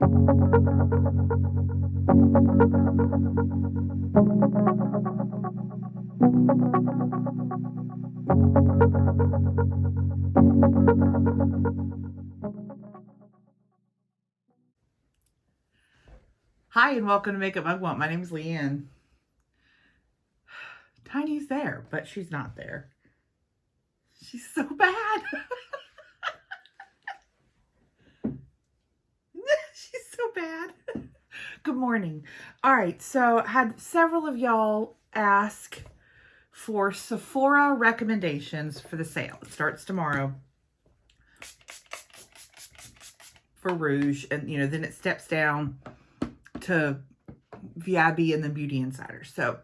Hi, and welcome to Makeup Mugwump. My name is Leanne. Tiny's there, but she's not there. She's so bad. She's so bad. Good morning. All right, so I had several of y'all ask for Sephora recommendations for the sale. It starts tomorrow for Rouge, and then it steps down to VIB and then Beauty Insider. So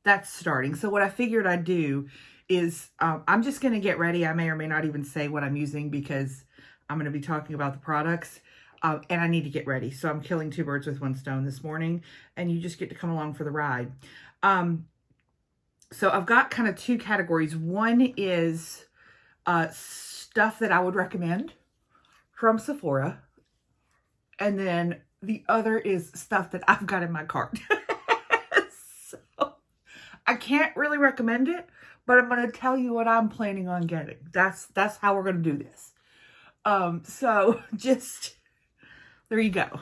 that's starting. So what I figured I'd do is I'm just going to get ready. I may or may not even say what I'm using because I'm going to be talking about the products and I need to get ready. So I'm killing two birds with one stone this morning, and you just get to come along for the ride. So I've got kind of two categories. One is stuff that I would recommend from Sephora, and then the other is stuff that I've got in my cart. So I can't really recommend it, but I'm going to tell you what I'm planning on getting. That's how we're going to do this. So just, there you go.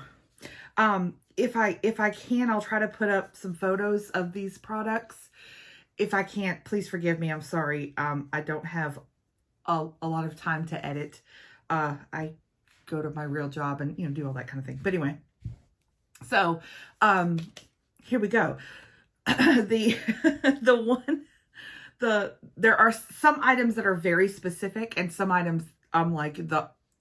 If I can, I'll try to put up some photos of these products. If I can't, please forgive me. I'm sorry. I don't have a lot of time to edit. I go to my real job and, do all that kind of thing. But anyway, so, here we go. There are some items that are very specific, and some items, like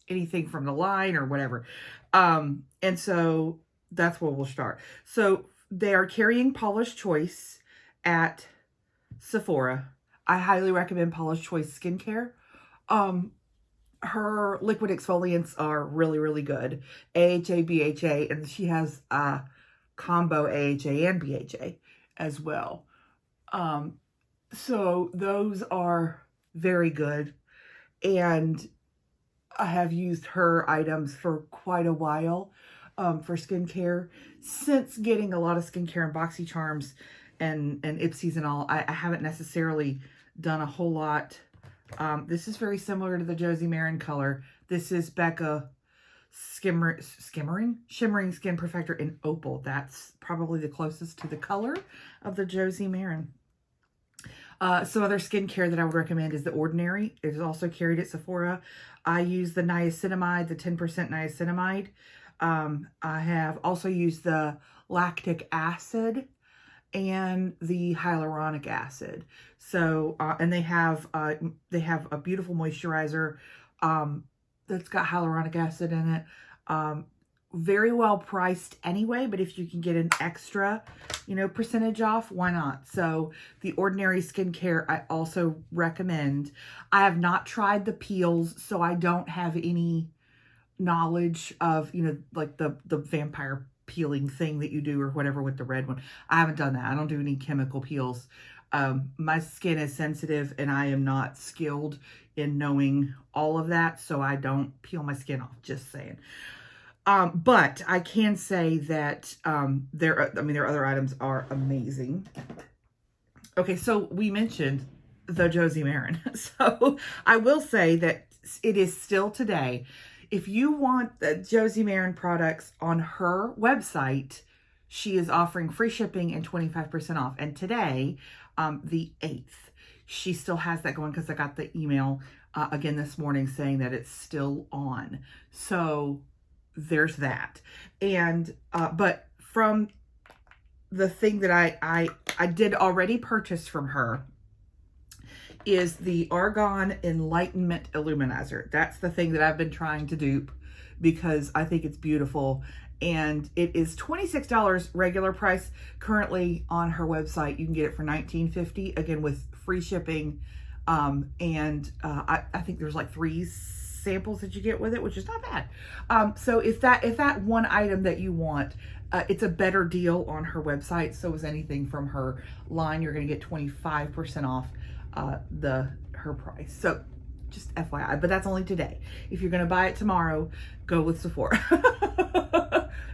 anything from the line or whatever. And so that's where we'll start. So they are carrying Paulas Choice at Sephora. I highly recommend Paulas Choice skincare. Her liquid exfoliants are really, really good. AHA, BHA, and she has combo AHA and BHA as well. So those are very good. And I have used her items for quite a while for skincare. Since getting a lot of skincare and BoxyCharms and Ipsies and all, I haven't necessarily done a whole lot. This is very similar to the Josie Maran color. This is Becca Shimmering Skin Perfector in Opal. That's probably the closest to the color of the Josie Maran. Some other skincare that I would recommend is The Ordinary. It is also carried at Sephora. I use the niacinamide, the 10% niacinamide. I have also used the lactic acid and the hyaluronic acid. So, and they have a beautiful moisturizer that's got hyaluronic acid in it. Very well priced anyway, but if you can get an extra, percentage off, why not? So the Ordinary skincare, I also recommend. I have not tried the peels, so I don't have any knowledge of, like the vampire peeling thing that you do or whatever with the red one. I haven't done that. I don't do any chemical peels. My skin is sensitive and I am not skilled in knowing all of that, so I don't peel my skin off, just saying. But I can say that their other items are amazing. Okay, so we mentioned the Josie Maran. So I will say that it is still today. If you want the Josie Maran products on her website, she is offering free shipping and 25% off. And today, the 8th, she still has that going because I got the email again this morning saying that it's still on. So there's that. And but from the thing that I did already purchase from her is the Argan Enlightenment Illuminizer. That's the thing that I've been trying to dupe because I think it's beautiful. And it is $26 regular price. Currently on her website, you can get it for $19.50, again with free shipping. I think there's like 3 samples that you get with it, which is not bad. So if that one item that you want, it's a better deal on her website. So is anything from her line. You're going to get 25% off her price. So just FYI, but that's only today. If you're going to buy it tomorrow, go with Sephora.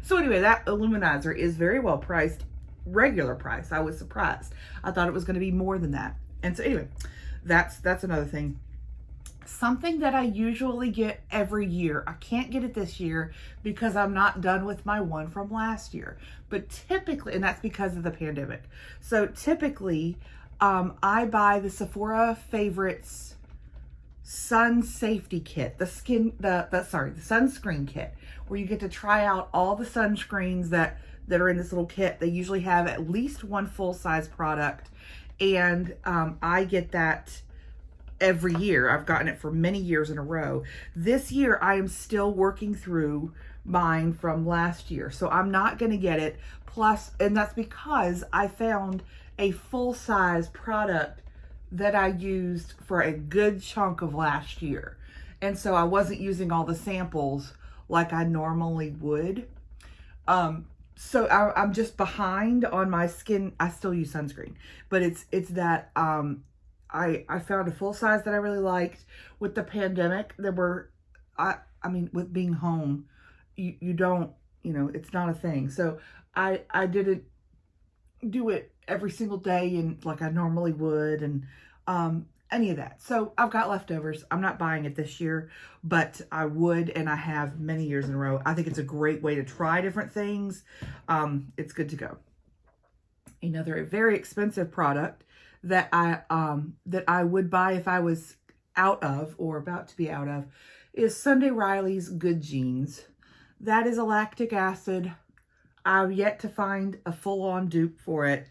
So anyway, that illuminizer is very well priced, regular price. I was surprised. I thought it was going to be more than that. And so anyway, that's another thing. Something that I usually get every year. I can't get it this year because I'm not done with my one from last year. But typically, and that's because of the pandemic. So typically, I buy the Sephora Favorites Sun Safety Kit, the sunscreen kit, where you get to try out all the sunscreens that are in this little kit. They usually have at least one full-size product, and I get that every year. I've gotten it for many years in a row. This year, I am still working through mine from last year, so I'm not going to get it. Plus, and that's because I found a full-size product that I used for a good chunk of last year. And so I wasn't using all the samples like I normally would. So I'm just behind on my skin. I still use sunscreen, but it's that I found a full size that I really liked. With the pandemic, there were, I mean, with being home, you don't, it's not a thing. So I didn't do it every single day and like I normally would, and any of that. So I've got leftovers. I'm not buying it this year, but I would, and I have many years in a row. I think it's a great way to try different things. It's good to go. Another very expensive product that I would buy if I was out of or about to be out of is Sunday Riley's Good Genes. That is a lactic acid. I've yet to find a full-on dupe for it.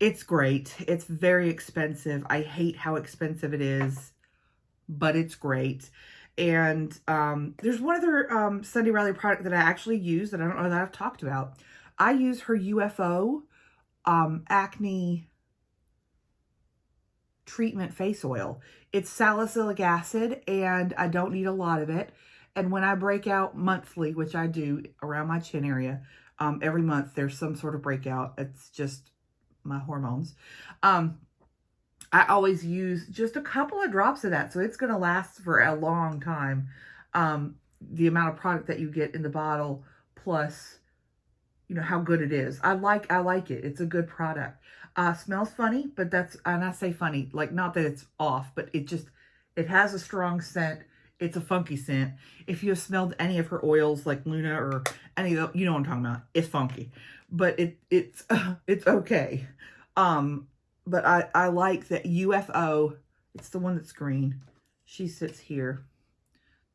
It's great. It's very expensive. I hate how expensive it is, but it's great. And there's one other Sunday Riley product that I actually use that I don't know that I've talked about. I use her UFO acne treatment face oil. It's salicylic acid, and I don't need a lot of it. And when I break out monthly, which I do around my chin area, every month there's some sort of breakout. It's just my hormones. I always use just a couple of drops of that, so it's going to last for a long time. The amount of product that you get in the bottle, plus how good it is. I like it. It's a good product. Smells funny, but and I say funny, like not that it's off, but it has a strong scent. It's a funky scent. If you have smelled any of her oils like Luna or any of the, you know what I'm talking about. It's funky, but it's okay. But I like that UFO. It's the one that's green. She sits here.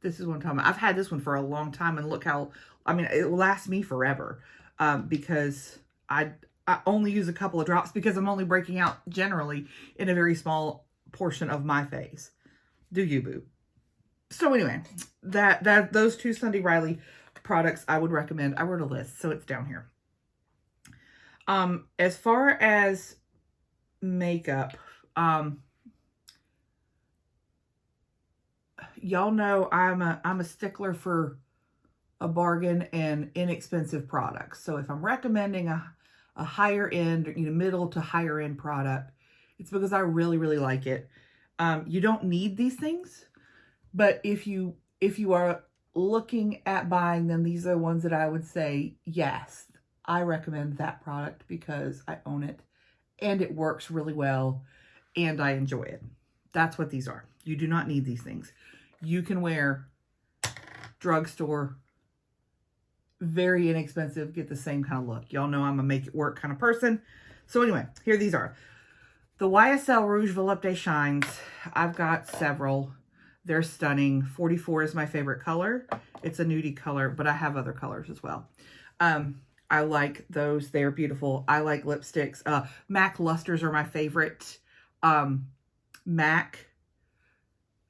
This is what I'm talking about. I've had this one for a long time, and look how, it will last me forever. Because I only use a couple of drops because I'm only breaking out generally in a very small portion of my face. Do you, boo? So anyway, those two Sunday Riley products I would recommend. I wrote a list, so it's down here. As far as makeup, y'all know I'm a stickler for a bargain and inexpensive products. So if I'm recommending a higher end, middle to higher end product, it's because I really, really like it. You don't need these things, but if you are looking at buying them, these are the ones that I would say, yes, I recommend that product because I own it and it works really well and I enjoy it. That's what these are. You do not need these things. You can wear drugstore, very inexpensive, get the same kind of look. Y'all know I'm a make it work kind of person. So anyway, here these are. The YSL Rouge Volupté Shines. I've got several. They're stunning. 44 is my favorite color. It's a nudie color, but I have other colors as well. I like those. They're beautiful. I like lipsticks. MAC Lusters are my favorite. MAC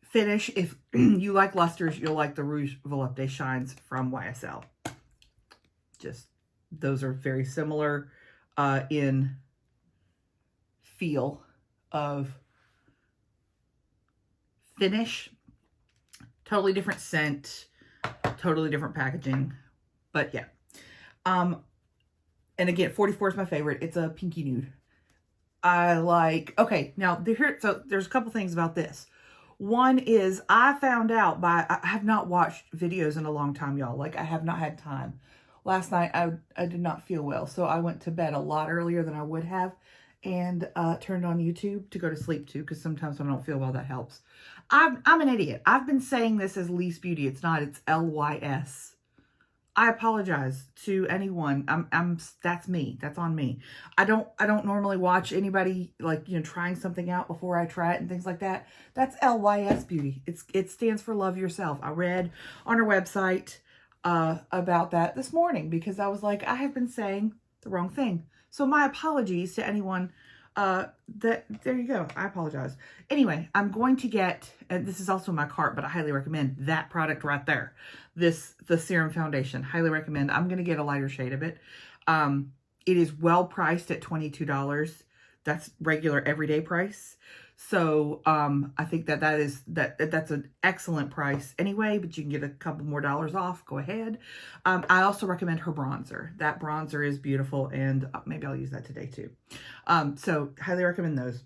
finish. If you like lusters, you'll like the Rouge Volupté Shines from YSL. Just, those are very similar in feel of finish. Totally different scent, totally different packaging, but yeah. And again, 44 is my favorite. It's a pinky nude. I like, okay, now so there's a couple things about this. One is I found out I have not watched videos in a long time, y'all. Like, I have not had time. last night I did not feel well. So I went to bed a lot earlier than I would have and turned on YouTube to go to sleep too, because sometimes when I don't feel well, that helps. I'm an idiot. I've been saying this as Lys Beauty. It's not. It's Lys. I apologize to anyone. That's me. That's on me. I don't normally watch anybody like, you know, trying something out before I try it and things like that. That's Lys Beauty. It stands for Love Yourself. I read on her website about that this morning because I was like, I have been saying the wrong thing. So my apologies to anyone there you go. I apologize. Anyway, I'm going to get, and this is also in my cart, but I highly recommend that product right there. The serum foundation. Highly recommend. I'm going to get a lighter shade of it. It is well priced at $22. That's regular everyday price. So, I think that's an excellent price anyway, but you can get a couple more dollars off. Go ahead. I also recommend her bronzer. That bronzer is beautiful, and maybe I'll use that today too. So highly recommend those.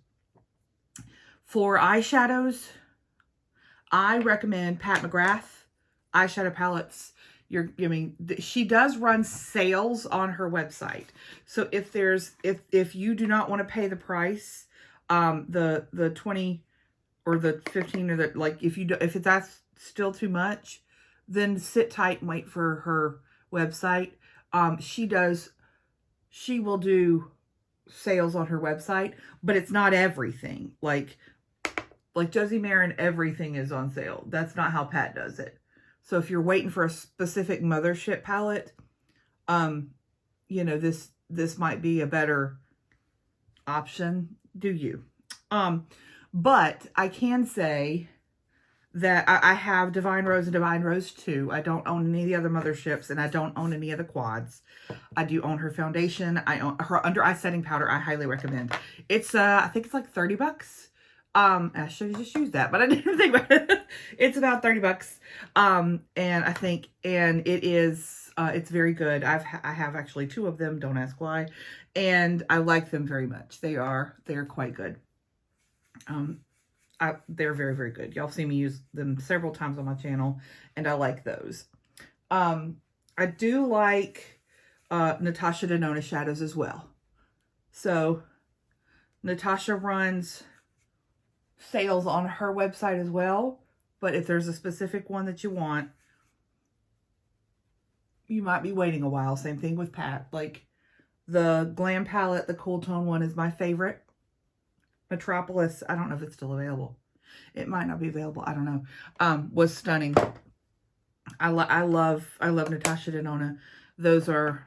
For eyeshadows, I recommend Pat McGrath eyeshadow palettes. She does run sales on her website. So if you do not want to pay the price, the 20 or the 15 or the, like, if that's still too much, then sit tight and wait for her website. She will do sales on her website, but it's not everything. Like Josie Maran, everything is on sale. That's not how Pat does it. So if you're waiting for a specific mothership palette, you know, this might be a better option. Do you? But I can say that I have Divine Rose and Divine Rose 2. I don't own any of the other motherships, and I don't own any of the quads. I do own her foundation. I own her under eye setting powder. I highly recommend. It's I think it's like $30. I should have just used that, but I didn't think about it. It's about $30. And I think, and it is, it's very good. I have actually 2 of them. Don't ask why. And I like them very much. They're quite good. They're very, very good. Y'all see me use them several times on my channel, and I like those. I do like, Natasha Denona shadows as well. So Natasha runs sales on her website as well, but if there's a specific one that you want, you might be waiting a while. Same thing with Pat. Like the Glam palette, the Cool Tone one is my favorite. Metropolis, I don't know if it's still available. It might not be available. I don't know. Was stunning. I love Natasha Denona. Those are,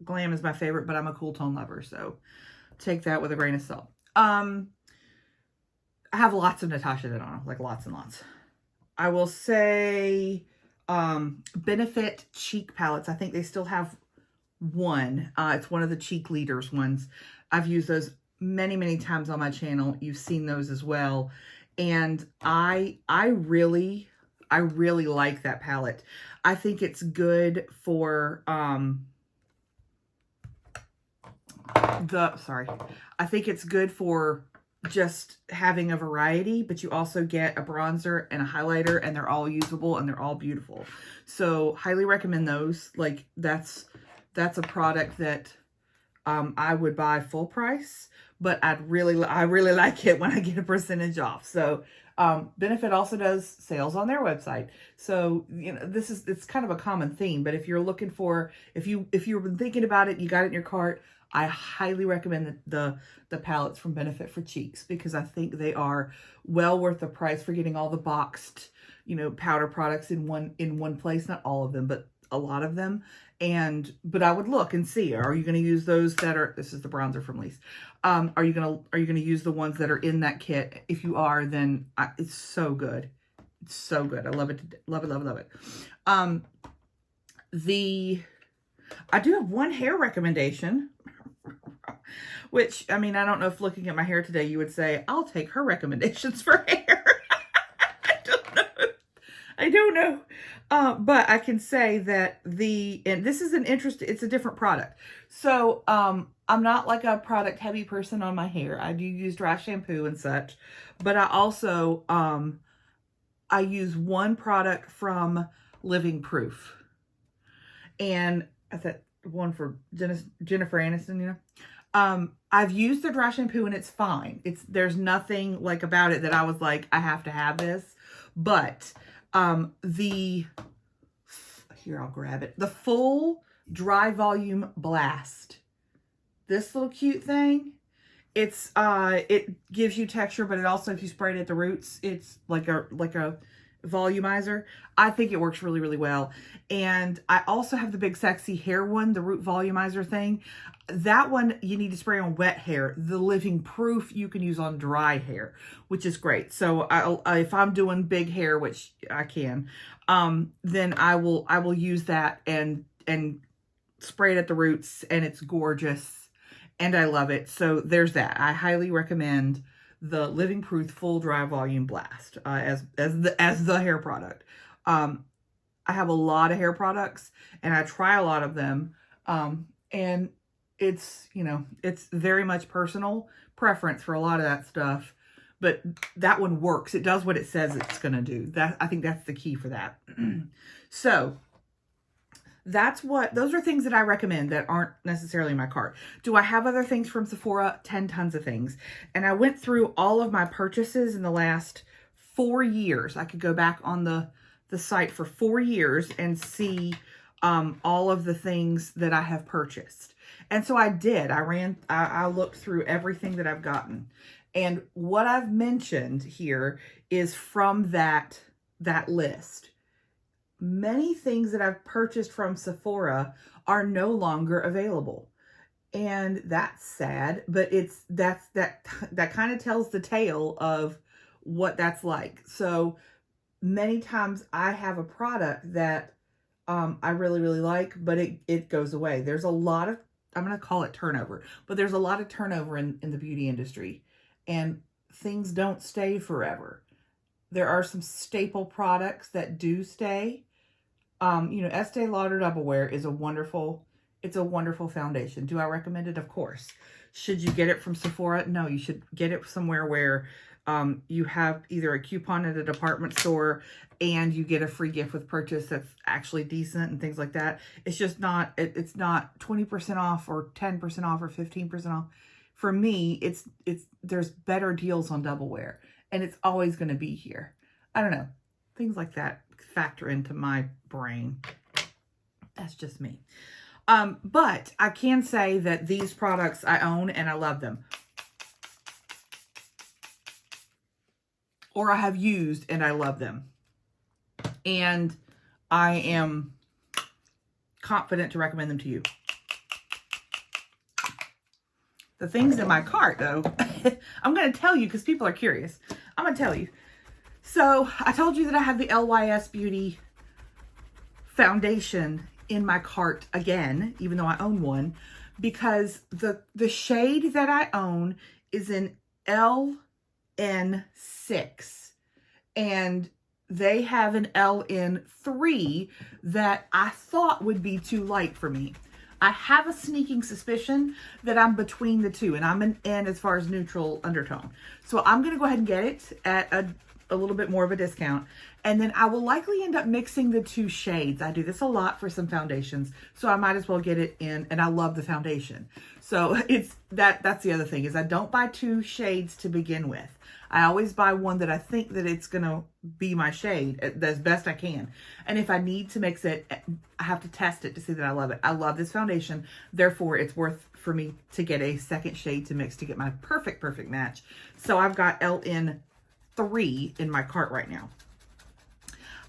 Glam is my favorite, but I'm a Cool Tone lover, so take that with a grain of salt. I have lots of Natasha Denona, like lots and lots. I will say Benefit cheek palettes. I think they still have one. It's one of the cheek leaders ones. I've used those many, many times on my channel. You've seen those as well. And I really like that palette. I think it's good for I think it's good for just having a variety, but you also get a bronzer and a highlighter, and they're all usable and they're all beautiful. So highly recommend those. Like that's a product that I would buy full price, but I really like it when I get a percentage off. So Benefit also does sales on their website. So, you know, it's kind of a common theme, but if you're looking for, if you've been thinking about it, you got it in your cart, I highly recommend the palettes from Benefit for cheeks, because I think they are well worth the price for getting all the boxed, you know, powder products in one place. Not all of them, but a lot of them. But I would look and see, are you going to use those that are, this is the bronzer from Lys. Are you going to use the ones that are in that kit? If you are, then it's so good. It's so good. I love it. Love it, love it, love it. I do have one hair recommendation, which, I mean, I don't know if looking at my hair today, you would say, I'll take her recommendations for hair. I don't know. But I can say that and this is it's a different product. So, I'm not like a product heavy person on my hair. I do use dry shampoo and such, but I also, I use one product from Living Proof. And I thought one for Jennifer Aniston, you know. I've used the dry shampoo and it's fine. There's nothing like about it that I was like, I have to have this. But here, I'll grab it. The full dry volume blast. This little cute thing. It gives you texture, but it also, if you spray it at the roots, it's like a volumizer. I think it works really, really well. And I also have the big sexy hair one, the root volumizer thing. That one you need to spray on wet hair. The living proof you can use on dry hair, which is great. So if I'm doing big hair, which I can, then I will use that and spray it at the roots, and it's gorgeous and I love it. So there's that. I highly recommend the Living Proof Full Dry Volume Blast as the hair product. I have a lot of hair products and I try a lot of them. And it's, you know, it's very much personal preference for a lot of that stuff, but that one works. It does what it says it's going to do. I think that's the key for that. So those are things that I recommend that aren't necessarily in my cart. Do I have other things from Sephora? 10 tons of things. And I went through all of my purchases in the last 4 years. I could go back on the site for 4 years and see all of the things that I have purchased. And so I did. I looked through everything that I've gotten. And what I've mentioned here is from that list. Many things that I've purchased from Sephora are no longer available. And that's sad, but that kind of tells the tale of what that's like. So many times I have a product that I really, really like, but it goes away. There's a lot of, I'm going to call it turnover, but there's a lot of turnover in the beauty industry, and things don't stay forever. There are some staple products that do stay. You know, Estee Lauder Double Wear is a wonderful foundation. Do I recommend it? Of course. Should you get it from Sephora? No, you should get it somewhere where you have either a coupon at a department store and you get a free gift with purchase that's actually decent and things like that. It's just not, it's not 20% off or 10% off or 15% off. For me, there's better deals on Double Wear, and it's always going to be here. I don't know. Things like that factor into my brain. That's just me. But I can say that these products I own and I love them. Or I have used and I love them. And I am confident to recommend them to you. The things in my cart, though, I'm going to tell you because people are curious. I'm going to tell you. So I told you that I have the LYS Beauty foundation in my cart again, even though I own one, because the shade that I own is in LN6, and they have an LN3 that I thought would be too light for me. I have a sneaking suspicion that I'm between the two, and I'm an N as far as neutral undertone. So I'm going to go ahead and get it at a little bit more of a discount. And then I will likely end up mixing the two shades. I do this a lot for some foundations, so I might as well get it in, and I love the foundation. So that's the other thing, is I don't buy two shades to begin with. I always buy one that I think that it's going to be my shade as best I can. And if I need to mix it, I have to test it to see that I love it. I love this foundation. Therefore, it's worth for me to get a second shade to mix to get my perfect match. So I've got LN3 in my cart right now.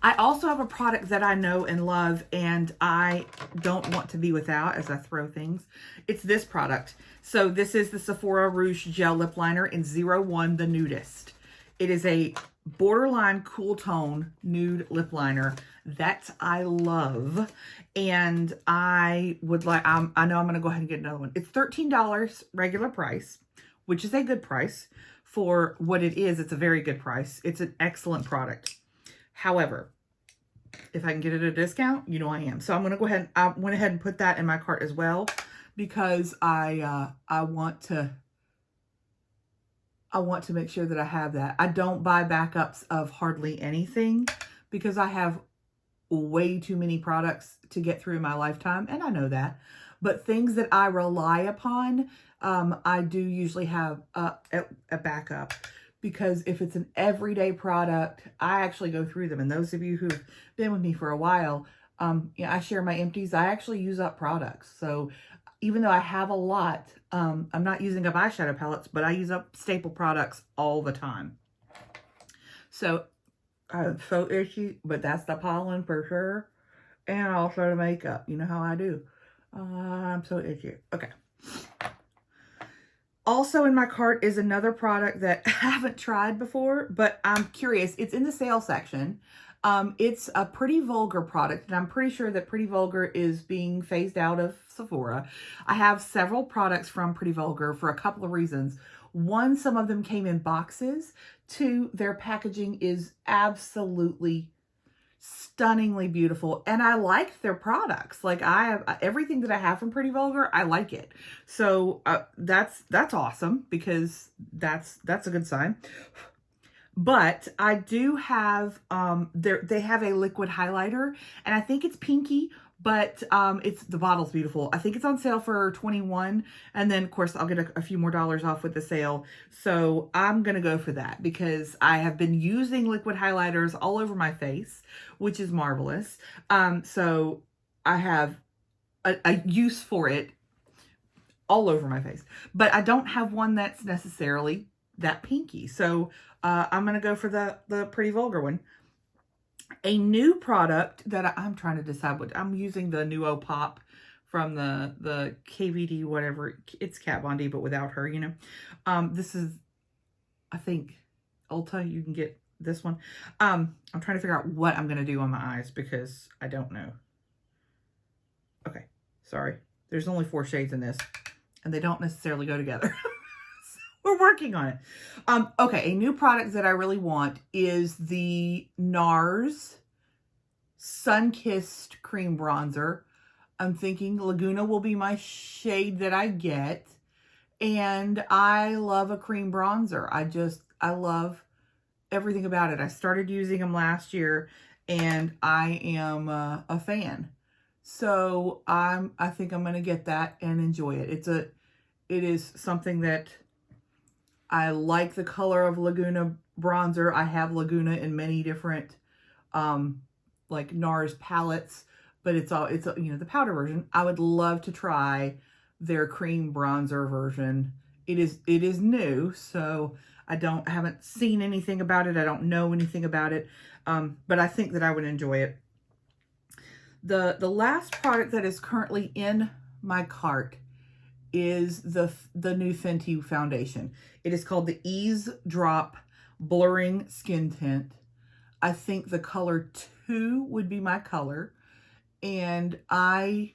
I also have a product that I know and love, and I don't want to be without as I throw things. It's this product. So this is the Sephora Rouge Gel Lip Liner in 01, the Nudist. It is a borderline cool tone nude lip liner that I love, and I would like, I know I'm going to go ahead and get another one. It's $13 regular price, which is a good price for what it is. It's a very good price. It's an excellent product. However, if I can get it at a discount, you know I am. So I'm going to go ahead, I went ahead and put that in my cart as well, because I want to make sure that I have that. I don't buy backups of hardly anything because I have way too many products to get through in my lifetime, and I know that. But things that I rely upon, I do usually have a backup, because if it's an everyday product, I actually go through them. And those of you who've been with me for a while, I share my empties. I actually use up products. So even though I have a lot, I'm not using up eyeshadow palettes, but I use up staple products all the time. So I'm so itchy, but that's the pollen for sure. And also the makeup. You know how I do. I'm so itchy. Okay. Also in my cart is another product that I haven't tried before, but I'm curious. It's in the sale section. It's a Pretty Vulgar product, and I'm pretty sure that Pretty Vulgar is being phased out of Sephora. I have several products from Pretty Vulgar for a couple of reasons. One, some of them came in boxes. Two, their packaging is absolutely stunningly beautiful, and I like their products. Like, I have everything that I have from Pretty Vulgar, I like it. So that's awesome, because that's a good sign. But I do have they have a liquid highlighter, and I think it's pinky, but the bottle's beautiful. I think it's on sale for $21, and then of course I'll get a few more dollars off with the sale. So I'm gonna go for that, because I have been using liquid highlighters all over my face, which is marvelous. So I have a use for it all over my face, but I don't have one that's necessarily that pinky. So I'm gonna go for the Pretty Vulgar one. A new product that I'm trying to decide what I'm using, the Nuo Pop from the KVD, whatever. It's Kat Von D, but without her, you know. This is, I think, Ulta. You can get this one. I'm trying to figure out what I'm going to do on my eyes, because I don't know. Okay, sorry. There's only 4 shades in this, and they don't necessarily go together. We're working on it. Okay, a new product that I really want is the NARS Sun-Kissed Cream Bronzer. I'm thinking Laguna will be my shade that I get. And I love a cream bronzer. I love everything about it. I started using them last year, and I am a fan. So I think I'm going to get that and enjoy it. It is something that I like, the color of Laguna bronzer. I have Laguna in many different, like NARS palettes, but it's you know, the powder version. I would love to try their cream bronzer version. It is new, so I haven't seen anything about it. I don't know anything about it, but I think that I would enjoy it. The last product that is currently in my cart is the new Fenty foundation. It is called the Ease Drop Blurring Skin Tint. I think the color 2 would be my color, and I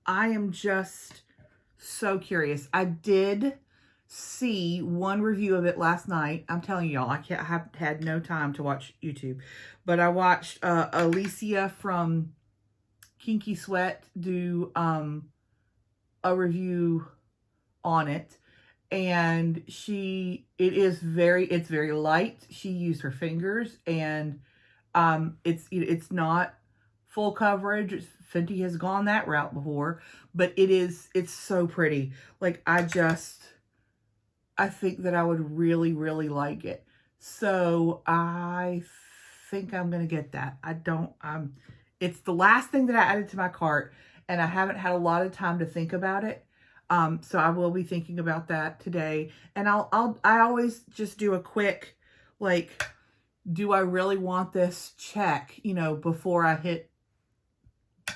am just so curious. I did see one review of it last night. I'm telling y'all, I have had no time to watch YouTube, but I watched Alicia from Kinky Sweat do a review on it, and it's very light. She used her fingers, and it's not full coverage. Fenty has gone that route before, but it's so pretty. Like, I think that I would really, really like it. So I think I'm gonna get that. It's the last thing that I added to my cart, and I haven't had a lot of time to think about it. So I will be thinking about that today. And I always just do a quick, like, do I really want this check, you know, before I hit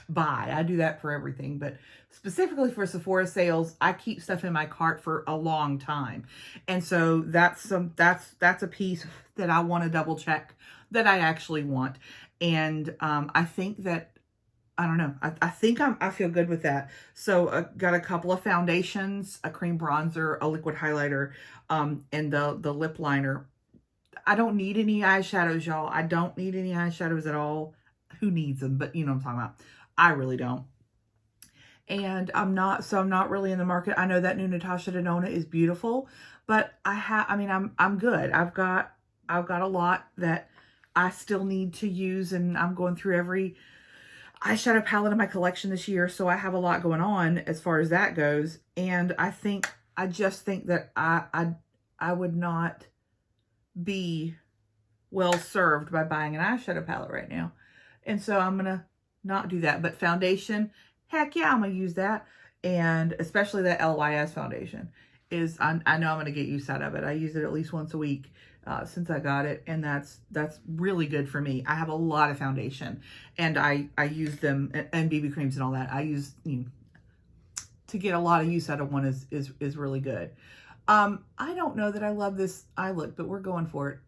buy. I do that for everything, but specifically for Sephora sales, I keep stuff in my cart for a long time. And so that's a piece that I want to double check that I actually want. And I think that, I don't know. I think I feel good with that. So I got a couple of foundations, a cream bronzer, a liquid highlighter, and the lip liner. I don't need any eyeshadows, y'all. I don't need any eyeshadows at all. Who needs them? But you know what I'm talking about. I really don't. And I'm not really in the market. I know that new Natasha Denona is beautiful, but I'm good. I've got a lot that I still need to use, and I'm going through every eyeshadow palette in my collection this year, so I have a lot going on as far as that goes. And I just think that I would not be well served by buying an eyeshadow palette right now. And so I'm going to not do that. But foundation, heck yeah, I'm going to use that. And especially that LYS foundation is, I know I'm going to get use out of it. I use it at least once a week since I got it. And that's really good for me. I have a lot of foundation and I use them, and BB creams and all that. I use, to get a lot of use out of one is really good. I don't know that I love this eye look, but we're going for it.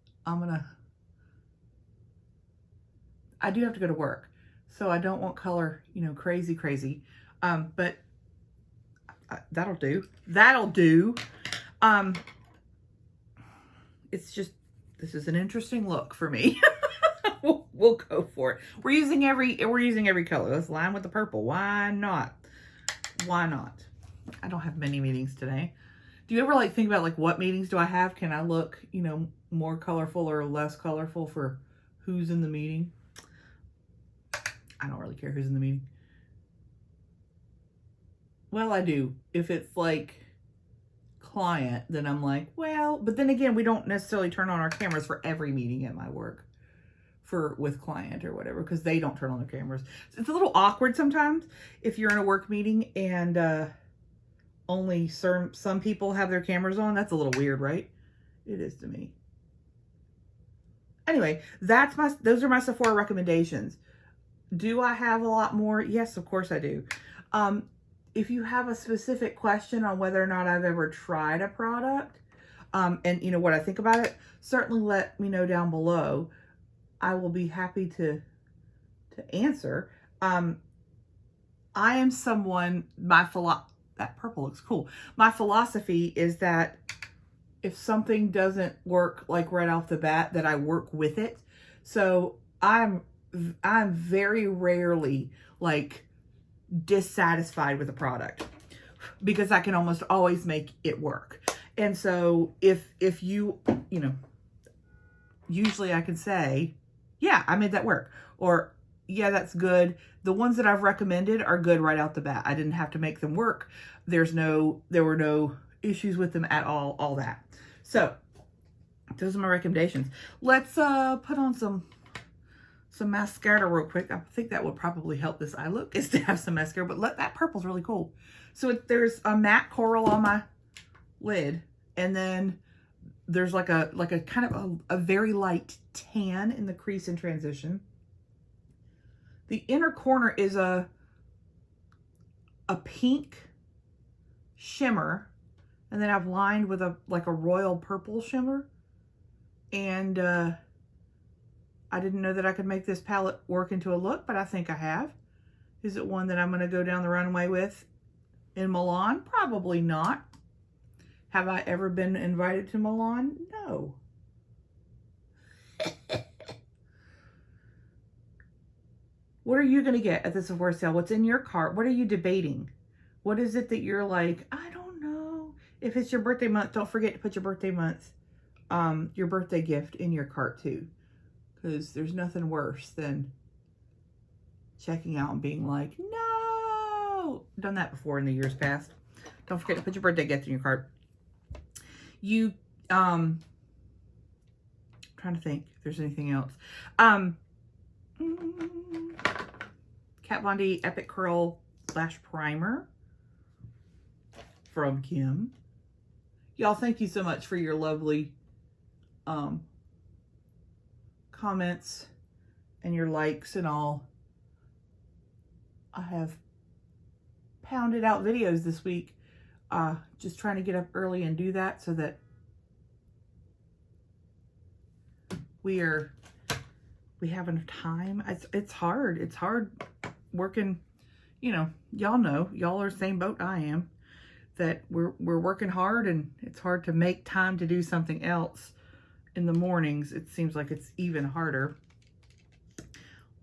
I do have to go to work, so I don't want color, crazy. But that'll do. That'll do. It's just, this is an interesting look for me. We'll go for it. We're using every color. Let's line with the purple. Why not? Why not? I don't have many meetings today. Do you ever think about what meetings do I have? Can I look, more colorful or less colorful for who's in the meeting? I don't really care who's in the meeting. Well, I do. If it's client, then I'm well, but then again, we don't necessarily turn on our cameras for every meeting at my work with client or whatever, because they don't turn on their cameras. So it's a little awkward sometimes if you're in a work meeting and only some people have their cameras on. That's a little weird, right? It is to me. Anyway, those are my Sephora recommendations. Do I have a lot more? Yes, of course I do. If you have a specific question on whether or not I've ever tried a product, and what I think about it, certainly let me know down below. I will be happy to answer. I am someone, that purple looks cool. My philosophy is that if something doesn't work right off the bat, that I work with it. So I'm very rarely dissatisfied with a product, because I can almost always make it work. And so if you usually I can say, yeah, I made that work, or yeah, that's good. The ones that I've recommended are good right out the bat. I didn't have to make them work. There were no issues with them at all that. So those are my recommendations. Let's put on some mascara real quick. I think that would probably help this eye look, is to have some mascara, but that purple's really cool. So there's a matte coral on my lid, and then there's a kind of a very light tan in the crease and transition. The inner corner is a pink shimmer, and then I've lined with a royal purple shimmer. And I didn't know that I could make this palette work into a look, but I think I have. Is it one that I'm going to go down the runway with in Milan? Probably not. Have I ever been invited to Milan? No. What are you going to get at the Sephora sale? What's in your cart? What are you debating? What is it that you're I don't know. If it's your birthday month, don't forget to put your birthday month, your birthday gift in your cart too. Because there's nothing worse than checking out and being no. Done that before in the years past. Don't forget to put your birthday gift in your cart. Trying to think if there's anything else. Kat Von D Epic Curl Lash Primer from Kim. Y'all, thank you so much for your lovely comments and your likes and all. I have pounded out videos this week. Just trying to get up early and do that so that we have enough time. It's hard. It's hard working, y'all know, y'all are the same boat I am, that we're working hard, and it's hard to make time to do something else in the mornings. It seems like it's even harder.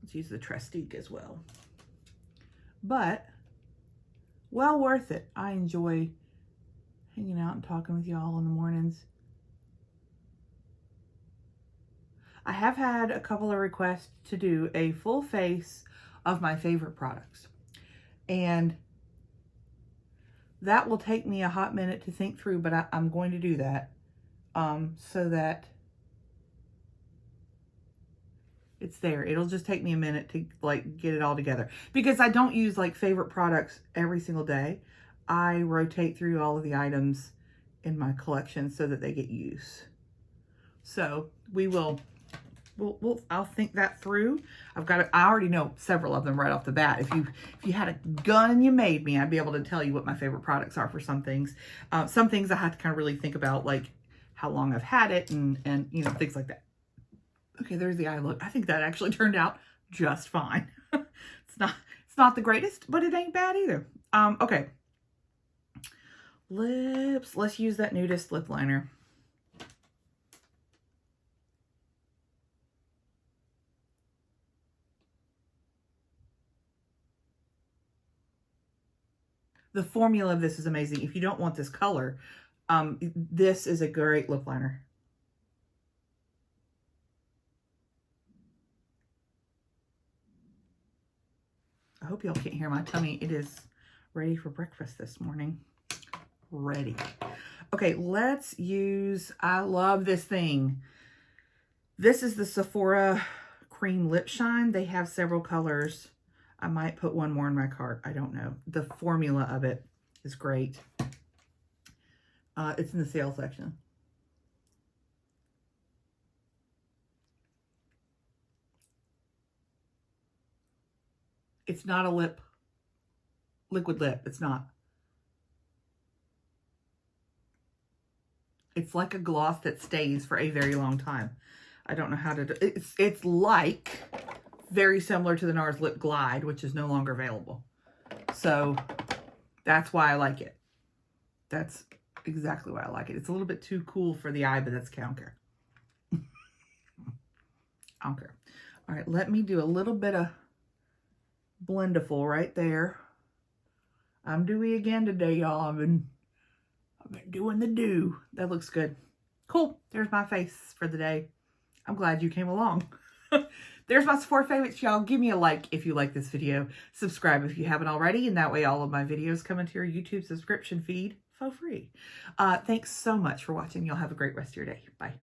Let's use the Trestique as well. But well worth it. I enjoy hanging out and talking with y'all in the mornings. I have had a couple of requests to do a full face of my favorite products. And that will take me a hot minute to think through, but I'm going to do that so that it's there. It'll just take me a minute to like get it all together, because I don't use like favorite products every single day. I rotate through all of the items in my collection so that they get used. So I'll think that through. I already know several of them right off the bat. If you had a gun and you made me, I'd be able to tell you what my favorite products are for some things. Some things I have to kind of really think about, like how long I've had it and you know, things like that. Okay, there's the eye look. I think that actually turned out just fine. It's not the greatest, but it ain't bad either. Okay. Lips. Let's use that Nudist lip liner. The formula of this is amazing. If you don't want this color, this is a great lip liner. I hope y'all can't hear my tummy. It is ready for breakfast this morning. Ready. Okay, let's use, I love this thing. This is the Sephora Cream Lip Shine. They have several colors. I might put one more in my cart. I don't know. The formula of it is great. It's in the sale section. It's not a liquid lip. It's not. It's like a gloss that stays for a very long time. I don't know how to do it. It's like very similar to the NARS Lip Glide, which is no longer available. So that's why I like it. That's exactly why I like it. It's a little bit too cool for the eye, but that's okay. I don't care. I don't care. All right, let me do a little bit of Blendiful right there. I'm dewy again today, y'all. I've been doing the do. That looks good. Cool. There's my face for the day. I'm glad you came along. There's my Sephora favorites, y'all. Give me a like if you like this video. Subscribe if you haven't already, and that way all of my videos come into your YouTube subscription feed for free. Thanks so much for watching. Y'all have a great rest of your day. Bye.